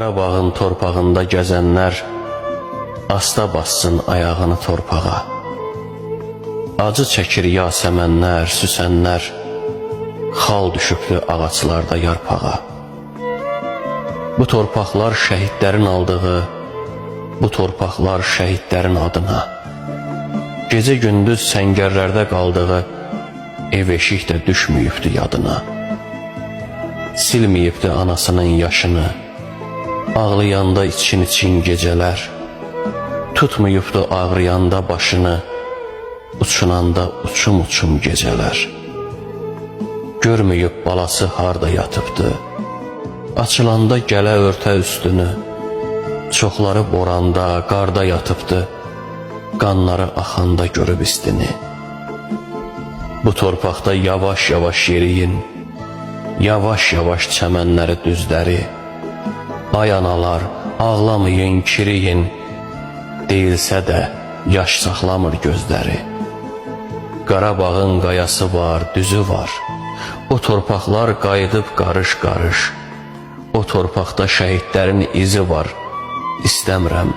Qarabağın torpağında gəzənlər asta bassın ayağını torpağa. Acı çəkir yasəmənlər, süsənlər, xal düşübdü ağaçlarda yarpağa. Bu torpaqlar şəhidlərin aldığı, bu torpaqlar şəhidlərin adına. Gecə gündüz səngərlərdə qaldığı ev eşik də düşməyibdi yadına. Silməyibdi anasının yaşını, ağlayanda için gecələr, tutmayıbdı ağrıyanda başını, uçunanda uçum gecələr. Görməyib balası harda yatıbdı, açılanda gələ örtə üstünü, çoxları boranda, qarda yatıbdı, qanları axanda görüb istini. Bu torpaqda yavaş yeriyin, yavaş çəmənləri düzləri, ay analar, ağlamayın, kiriyin, deyilsə də yaş saxlamır gözləri. Qarabağın qayası var, düzü var, o torpaqlar qayıdıb qarış, o torpaqda şəhidlərin izi var, istəmirəm